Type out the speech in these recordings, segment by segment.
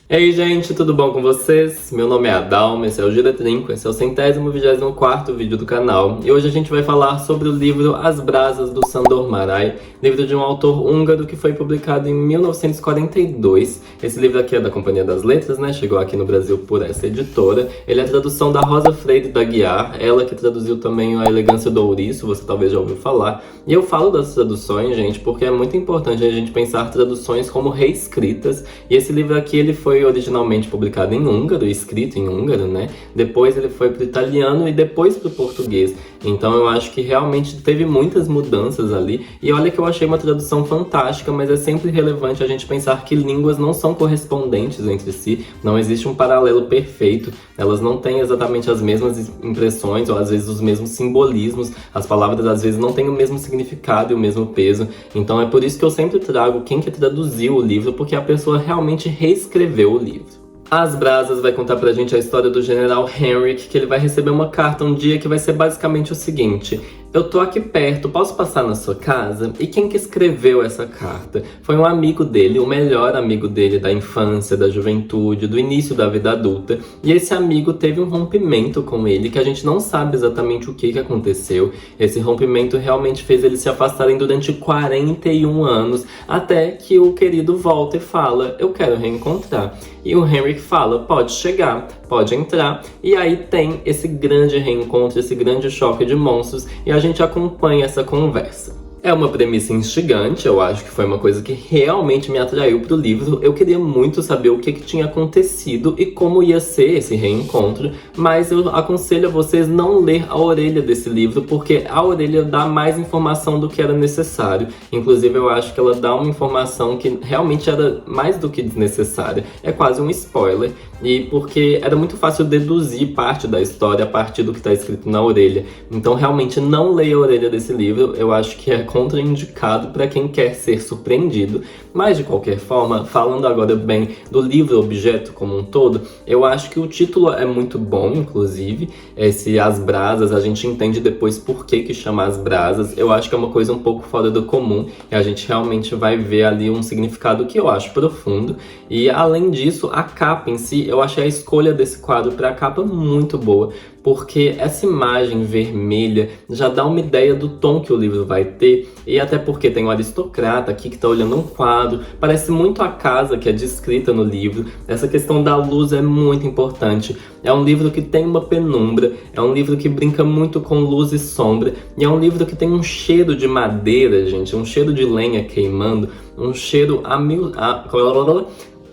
Ei, gente, tudo bom com vocês? Meu nome é Adalma, esse é o Gira Trinco, esse é o 124º vídeo do canal. E hoje a gente vai falar sobre o livro As Brasas, do Sándor Márai, livro de um autor húngaro que foi publicado em 1942. Esse livro aqui é da Companhia das Letras, né? Chegou aqui no Brasil por essa editora. Ele é a tradução da Rosa Freire da Guiar, ela que traduziu também A Elegância do Ouriço, você talvez já ouviu falar. E eu falo das traduções, gente, porque é muito importante a gente pensar traduções como reescritas. E esse livro aqui, ele foi originalmente publicado em húngaro, escrito em húngaro, né? Depois ele foi para o italiano e depois para o português. Então eu acho que realmente teve muitas mudanças ali. E olha que eu achei uma tradução fantástica, mas é sempre relevante a gente pensar que línguas não são correspondentes entre si. Não existe um paralelo perfeito. Elas não têm exatamente as mesmas impressões ou às vezes os mesmos simbolismos. As palavras às vezes não têm o mesmo significado e o mesmo peso. Então é por isso que eu sempre trago quem que traduziu o livro, porque a pessoa realmente reescreveu o livro. As Brasas vai contar pra gente a história do general Henrik, que ele vai receber uma carta um dia que vai ser basicamente o seguinte: eu tô aqui perto, posso passar na sua casa? E quem que escreveu essa carta? Foi um amigo dele, o melhor amigo dele da infância, da juventude, do início da vida adulta. E esse amigo teve um rompimento com ele, que a gente não sabe exatamente o que aconteceu. Esse rompimento realmente fez eles se afastarem durante 41 anos, até que o querido volta e fala: eu quero reencontrar. E o Henrik fala: pode chegar, pode entrar. E aí tem esse grande reencontro, esse grande choque de monstros, e a gente acompanha essa conversa. É uma premissa instigante, eu acho que foi uma coisa que realmente me atraiu pro livro. Eu queria muito saber o que tinha acontecido e como ia ser esse reencontro, mas eu aconselho a vocês não ler a orelha desse livro, porque a orelha dá mais informação do que era necessário. Inclusive, eu acho que ela dá uma informação que realmente era mais do que desnecessária. É quase um spoiler, e porque era muito fácil deduzir parte da história a partir do que está escrito na orelha. Então, realmente, não leia a orelha desse livro. Eu acho que é contraindicado para quem quer ser surpreendido. Mas, de qualquer forma, falando agora bem do livro objeto como um todo, eu acho que o título é muito bom, inclusive. Esse As Brasas, a gente entende depois por que chama As Brasas. Eu acho que é uma coisa um pouco fora do comum, e a gente realmente vai ver ali um significado que eu acho profundo. E, além disso, a capa em si, eu achei a escolha desse quadro para a capa muito boa, porque essa imagem vermelha já dá uma ideia do tom que o livro vai ter, e até porque tem um aristocrata aqui que está olhando um quadro, parece muito a casa que é descrita no livro. Essa questão da luz é muito importante. É um livro que tem uma penumbra, é um livro que brinca muito com luz e sombra, e é um livro que tem um cheiro de madeira, gente, um cheiro de lenha queimando, um cheiro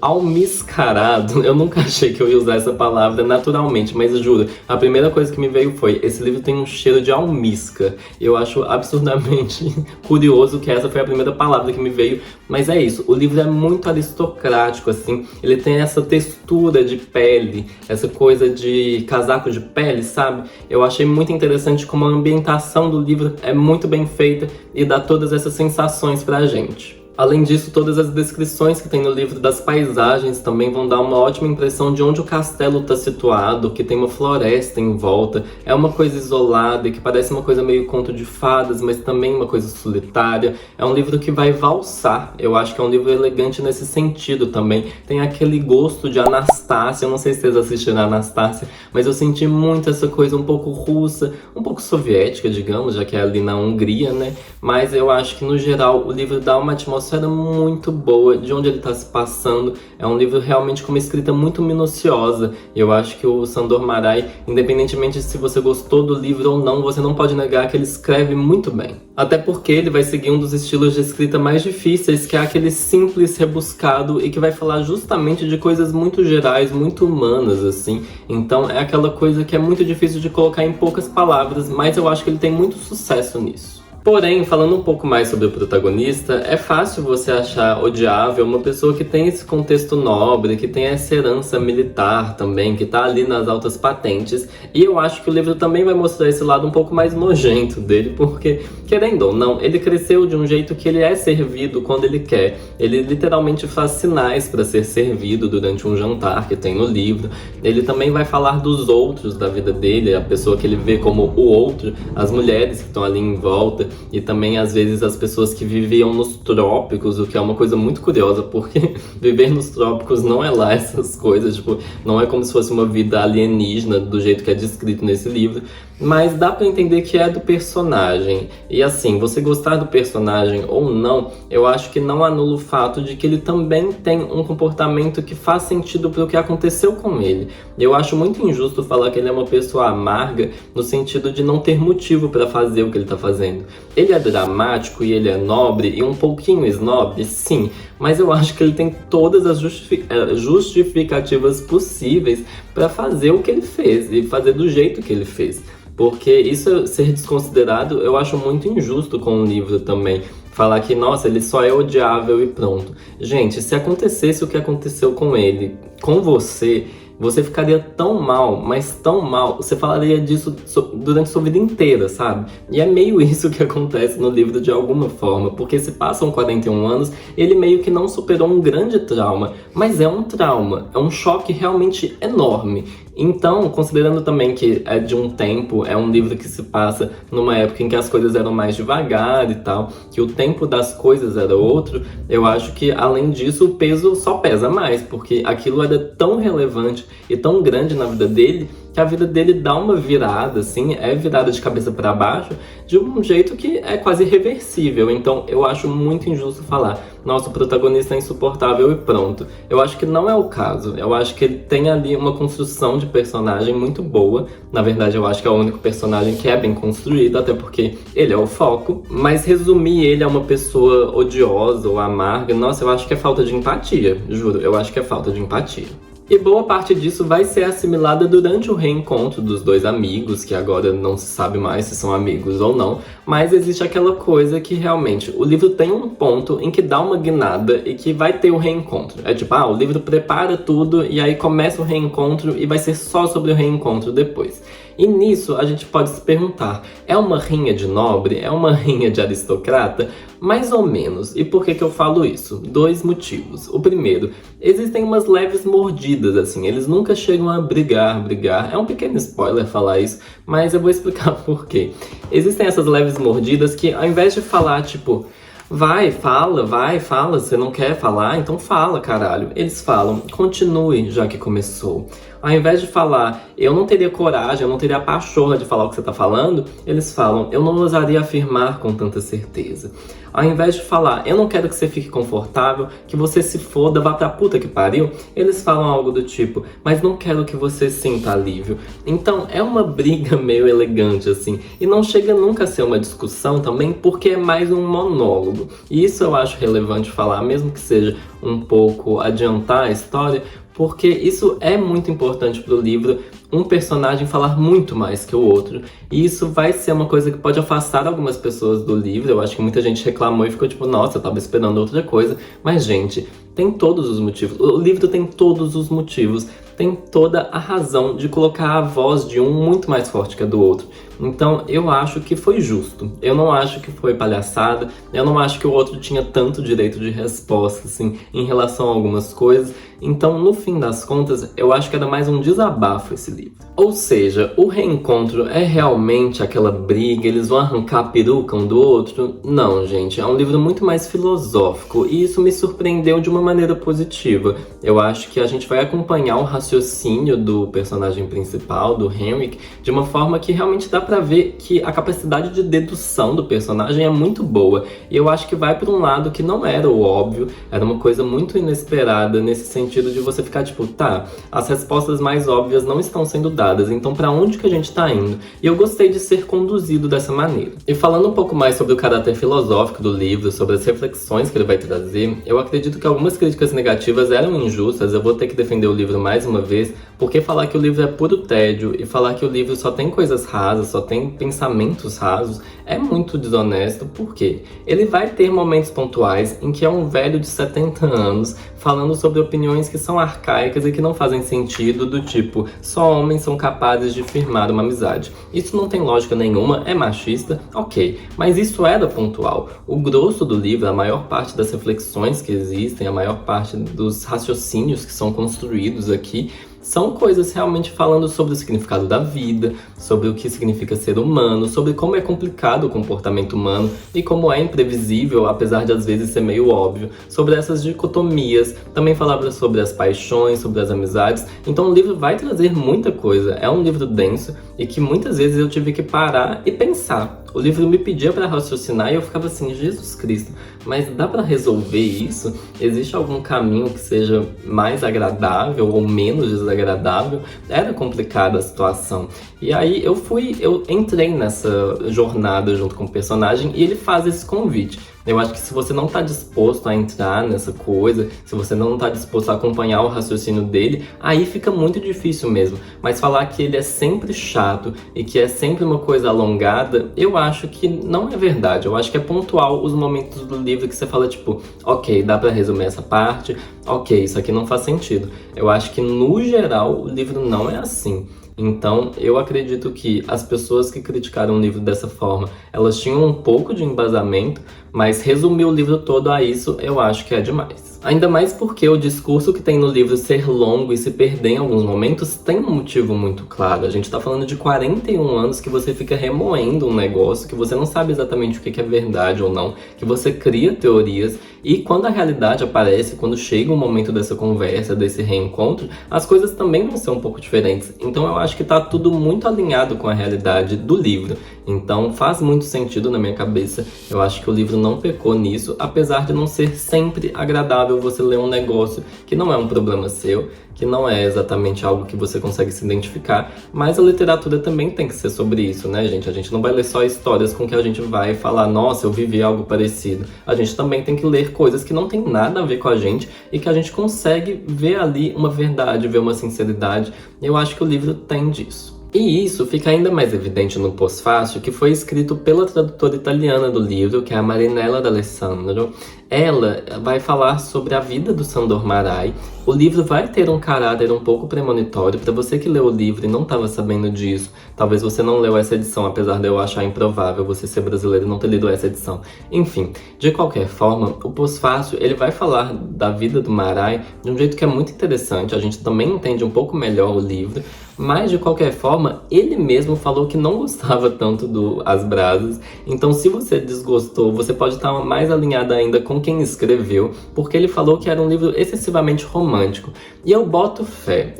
almiscarado. Eu nunca achei que eu ia usar essa palavra naturalmente, mas juro, a primeira coisa que me veio foi: esse livro tem um cheiro de almíscar. Eu acho absurdamente curioso que essa foi a primeira palavra que me veio, mas é isso, o livro é muito aristocrático, assim, ele tem essa textura de pele, essa coisa de casaco de pele, sabe? Eu achei muito interessante como a ambientação do livro é muito bem feita e dá todas essas sensações pra gente. Além disso, todas as descrições que tem no livro das paisagens também vão dar uma ótima impressão de onde o castelo está situado, que tem uma floresta em volta. É uma coisa isolada e que parece uma coisa meio conto de fadas, mas também uma coisa solitária. É um livro que vai valsar. Eu acho que é um livro elegante nesse sentido também. Tem aquele gosto de Anastácia. Eu não sei se vocês assistiram a Anastácia, mas eu senti muito essa coisa um pouco russa, um pouco soviética, digamos, já que é ali na Hungria, né? Mas eu acho que, no geral, o livro dá uma atmosfera muito boa de onde ele está se passando. É um livro realmente com uma escrita muito minuciosa. Eu acho que o Sándor Márai, independentemente de se você gostou do livro ou não, você não pode negar que ele escreve muito bem. Até porque ele vai seguir um dos estilos de escrita mais difíceis, que é aquele simples, rebuscado, e que vai falar justamente de coisas muito gerais, muito humanas, assim. Então é aquela coisa que é muito difícil de colocar em poucas palavras, mas eu acho que ele tem muito sucesso nisso. Porém, falando um pouco mais sobre o protagonista, é fácil você achar odiável uma pessoa que tem esse contexto nobre, que tem essa herança militar também, que tá ali nas altas patentes. E eu acho que o livro também vai mostrar esse lado um pouco mais nojento dele, porque, querendo ou não, ele cresceu de um jeito que ele é servido quando ele quer. Ele literalmente faz sinais para ser servido durante um jantar que tem no livro. Ele também vai falar dos outros da vida dele, a pessoa que ele vê como o outro, as mulheres que estão ali em volta. e também às vezes as pessoas que viviam nos trópicos, o que é uma coisa muito curiosa, porque viver nos trópicos não é lá essas coisas, tipo, não é como se fosse uma vida alienígena do jeito que é descrito nesse livro, mas dá pra entender que é do personagem. E assim, você gostar do personagem ou não, eu acho que não anula o fato de que ele também tem um comportamento que faz sentido pro que aconteceu com ele. Eu acho muito injusto falar que ele é uma pessoa amarga no sentido de não ter motivo pra fazer o que ele tá fazendo. Ele é dramático e ele é nobre e um pouquinho snob, sim, mas eu acho que ele tem todas as justificativas possíveis pra fazer o que ele fez e fazer do jeito que ele fez. Porque isso ser desconsiderado eu acho muito injusto com o livro também. Falar que, nossa, ele só é odiável e pronto. Gente, se acontecesse o que aconteceu com ele, com você, você ficaria tão mal, mas tão mal, você falaria disso durante sua vida inteira, sabe? E é meio isso que acontece no livro de alguma forma, porque se passam 41 anos, ele meio que não superou um grande trauma, mas é um trauma, é um choque realmente enorme. Então, considerando também que é de um tempo, é um livro que se passa numa época em que as coisas eram mais devagar e tal, que o tempo das coisas era outro, eu acho que, além disso, o peso só pesa mais, porque aquilo era tão relevante e tão grande na vida dele, que a vida dele dá uma virada, assim, é virada de cabeça para baixo, de um jeito que é quase irreversível. Então, eu acho muito injusto falar, nossa, o protagonista é insuportável e pronto. Eu acho que não é o caso. Eu acho que ele tem ali uma construção de personagem muito boa. Na verdade, eu acho que é o único personagem que é bem construído, até porque ele é o foco. Mas resumir ele a uma pessoa odiosa ou amarga, nossa, eu acho que é falta de empatia, juro. Eu acho que é falta de empatia. E boa parte disso vai ser assimilada durante o reencontro dos dois amigos, que agora não se sabe mais se são amigos ou não, mas existe aquela coisa que realmente o livro tem um ponto em que dá uma guinada e que vai ter o reencontro. É tipo, o livro prepara tudo e aí começa o reencontro e vai ser só sobre o reencontro depois. E nisso a gente pode se perguntar, é uma rinha de nobre? É uma rinha de aristocrata? Mais ou menos. E por que eu falo isso? 2 motivos. O primeiro, existem umas leves mordidas, assim, eles nunca chegam a brigar. É um pequeno spoiler falar isso, mas eu vou explicar por quê. Existem essas leves mordidas que, ao invés de falar, tipo, vai, fala, você não quer falar? Então fala, caralho. Eles falam, continue, já que começou. Ao invés de falar, eu não teria coragem, eu não teria a pachorra de falar o que você tá falando, eles falam, eu não ousaria afirmar com tanta certeza. Ao invés de falar, eu não quero que você fique confortável, que você se foda, vá pra puta que pariu, eles falam algo do tipo, mas não quero que você sinta alívio. Então é uma briga meio elegante assim, e não chega nunca a ser uma discussão também, porque é mais um monólogo. E isso eu acho relevante falar, mesmo que seja um pouco adiantar a história, porque isso é muito importante pro livro, um personagem falar muito mais que o outro. E isso vai ser uma coisa que pode afastar algumas pessoas do livro. Eu acho que muita gente reclamou e ficou tipo, nossa, eu tava esperando outra coisa. Mas, gente, tem todos os motivos. O livro tem todos os motivos. Tem toda a razão de colocar a voz de um muito mais forte que a do outro. Então, eu acho que foi justo. Eu não acho que foi palhaçada. Eu não acho que o outro tinha tanto direito de resposta, assim, em relação a algumas coisas. Então, no fim das contas, eu acho que era mais um desabafo esse livro. Ou seja, o reencontro é realmente aquela briga, eles vão arrancar a peruca um do outro? Não, gente, é um livro muito mais filosófico e isso me surpreendeu de uma maneira positiva. Eu acho que a gente vai acompanhar o raciocínio do personagem principal, do Henrik, de uma forma que realmente dá pra ver que a capacidade de dedução do personagem é muito boa. E eu acho que vai por um lado que não era o óbvio, era uma coisa muito inesperada nesse sentido de você ficar tipo, tá, as respostas mais óbvias não estão sendo dadas, então pra onde que a gente tá indo? E eu gostei de ser conduzido dessa maneira. E falando um pouco mais sobre o caráter filosófico do livro, sobre as reflexões que ele vai trazer, eu acredito que algumas críticas negativas eram injustas, eu vou ter que defender o livro mais uma vez, porque falar que o livro é puro tédio e falar que o livro só tem coisas rasas, só tem pensamentos rasos, é muito desonesto, porque ele vai ter momentos pontuais em que é um velho de 70 anos falando sobre opiniões que são arcaicas e que não fazem sentido, do tipo, só homens são capazes de firmar uma amizade. Isso não tem lógica nenhuma, é machista, ok, mas isso era pontual. O grosso do livro, a maior parte das reflexões que existem, a maior parte dos raciocínios que são construídos aqui, são coisas realmente falando sobre o significado da vida, sobre o que significa ser humano, sobre como é complicado o comportamento humano e como é imprevisível, apesar de às vezes ser meio óbvio, sobre essas dicotomias. Também falava sobre as paixões, sobre as amizades. Então o livro vai trazer muita coisa. É um livro denso e que muitas vezes eu tive que parar e pensar. O livro me pedia para raciocinar e eu ficava assim, Jesus Cristo, mas dá para resolver isso? Existe algum caminho que seja mais agradável ou menos desagradável? Era complicada a situação. E aí eu entrei nessa jornada junto com o personagem e ele faz esse convite. Eu acho que se você não tá disposto a entrar nessa coisa, se você não tá disposto a acompanhar o raciocínio dele, aí fica muito difícil mesmo. Mas falar que ele é sempre chato e que é sempre uma coisa alongada, eu acho que não é verdade. Eu acho que é pontual os momentos do livro que você fala tipo, ok, dá pra resumir essa parte, ok, isso aqui não faz sentido. Eu acho que no geral o livro não é assim. Então, eu acredito que as pessoas que criticaram o livro dessa forma, elas tinham um pouco de embasamento, mas resumir o livro todo a isso, eu acho que é demais. Ainda mais porque o discurso que tem no livro ser longo e se perder em alguns momentos tem um motivo muito claro. A gente tá falando de 41 anos que você fica remoendo um negócio, que você não sabe exatamente o que é verdade ou não, que você cria teorias e quando a realidade aparece, quando chega o momento dessa conversa, desse reencontro, as coisas também vão ser um pouco diferentes. Então eu acho que tá tudo muito alinhado com a realidade do livro. Então faz muito sentido na minha cabeça. Eu acho que o livro não pecou nisso, apesar de não ser sempre agradável você ler um negócio que não é um problema seu, que não é exatamente algo que você consegue se identificar, mas a literatura também tem que ser sobre isso, né, gente? A gente não vai ler só histórias com que a gente vai falar, nossa, eu vivi algo parecido. A gente também tem que ler coisas que não tem nada a ver com a gente e que a gente consegue ver ali uma verdade, ver uma sinceridade. Eu acho que o livro tem disso. E isso fica ainda mais evidente no pós-fácio, que foi escrito pela tradutora italiana do livro, que é a Marinella D'Alessandro. Ela vai falar sobre a vida do Sandor Márai. O livro vai ter um caráter um pouco premonitório. Para você que leu o livro e não estava sabendo disso, talvez você não leu essa edição, apesar de eu achar improvável você ser brasileiro e não ter lido essa edição. Enfim, de qualquer forma, o pós-fácio ele vai falar da vida do Márai de um jeito que é muito interessante. A gente também entende um pouco melhor o livro. Mas, de qualquer forma, ele mesmo falou que não gostava tanto do As Brasas. Então, se você desgostou, você pode estar mais alinhado ainda com quem escreveu, porque ele falou que era um livro excessivamente romântico. E eu boto fé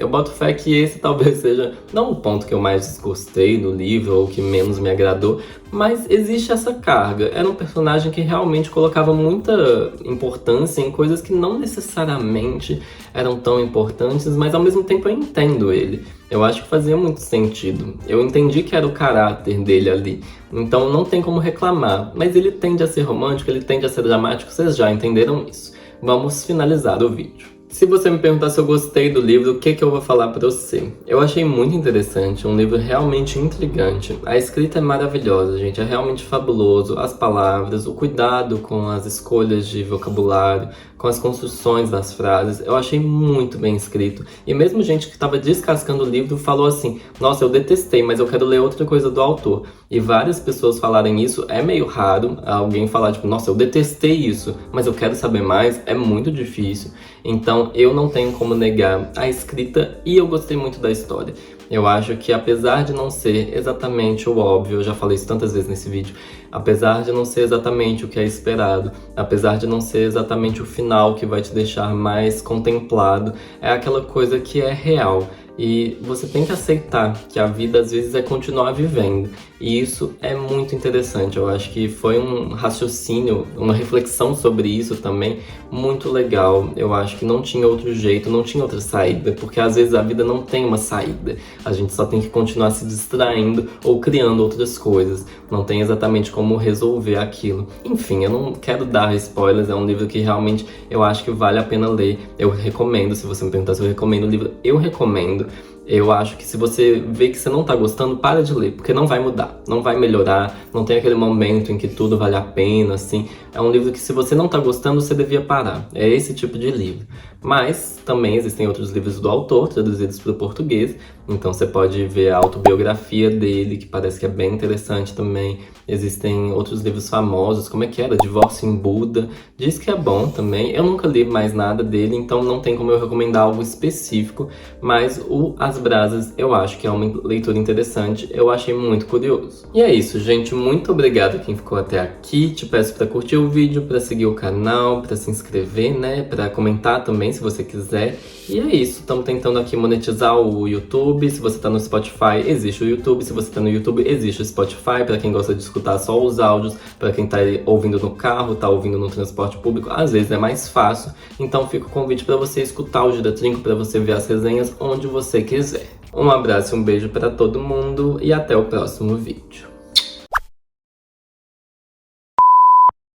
que esse talvez seja não o ponto que eu mais desgostei do livro, ou que menos me agradou, mas existe essa carga. Era um personagem que realmente colocava muita importância em coisas que não necessariamente eram tão importantes, mas ao mesmo tempo eu entendo ele. Eu acho que fazia muito sentido. Eu entendi que era o caráter dele ali. Então não tem como reclamar. Mas ele tende a ser romântico, ele tende a ser dramático, vocês já entenderam isso. Vamos finalizar o vídeo. Se você me perguntar se eu gostei do livro, o que eu vou falar pra você? Eu achei muito interessante, um livro realmente intrigante. A escrita é maravilhosa, gente, é realmente fabuloso. As palavras, o cuidado com as escolhas de vocabulário, com as construções das frases, eu achei muito bem escrito. E mesmo gente que estava descascando o livro falou assim, nossa, eu detestei, mas eu quero ler outra coisa do autor. E várias pessoas falarem isso, é meio raro alguém falar tipo, nossa, eu detestei isso, mas eu quero saber mais, é muito difícil. Então eu não tenho como negar a escrita e eu gostei muito da história. Eu acho que apesar de não ser exatamente o óbvio, eu já falei isso tantas vezes nesse vídeo, apesar de não ser exatamente o que é esperado, apesar de não ser exatamente o final que vai te deixar mais contemplado, é aquela coisa que é real. E você tem que aceitar que a vida às vezes é continuar vivendo. E isso é muito interessante. Eu acho que foi um raciocínio, uma reflexão sobre isso também muito legal. Eu acho que não tinha outro jeito, não tinha outra saída, porque às vezes a vida não tem uma saída. A gente só tem que continuar se distraindo ou criando outras coisas. Não tem exatamente como resolver aquilo. Enfim, eu não quero dar spoilers, é um livro que realmente eu acho que vale a pena ler. Eu recomendo, se você me perguntar se eu recomendo o livro, eu recomendo. Eu acho que se você vê que você não tá gostando, para de ler, porque não vai mudar, não vai melhorar, não tem aquele momento em que tudo vale a pena, assim. É um livro que se você não tá gostando, você devia parar. É esse tipo de livro. Mas também existem outros livros do autor, traduzidos para o português, então você pode ver a autobiografia dele, que parece que é bem interessante também. Existem outros livros famosos, como é que era? Divórcio em Buda. Diz que é bom também. Eu nunca li mais nada dele, então não tem como eu recomendar algo específico, mas o As Brasas eu acho que é uma leitura interessante, eu achei muito curioso. E é isso, gente, muito obrigado a quem ficou até aqui. Te peço para curtir o vídeo, para seguir o canal, para se inscrever, né, para comentar também se você quiser. E é isso, estamos tentando aqui monetizar o YouTube. Se você tá no Spotify, existe o YouTube. Se você tá no YouTube, existe o Spotify, para quem gosta de escutar só os áudios, para quem tá ouvindo no carro, tá ouvindo no transporte público, às vezes é mais fácil. Então fica o convite para você escutar o Gira Trinco, para você ver as resenhas onde você quiser. Um abraço e um beijo para todo mundo e até o próximo vídeo.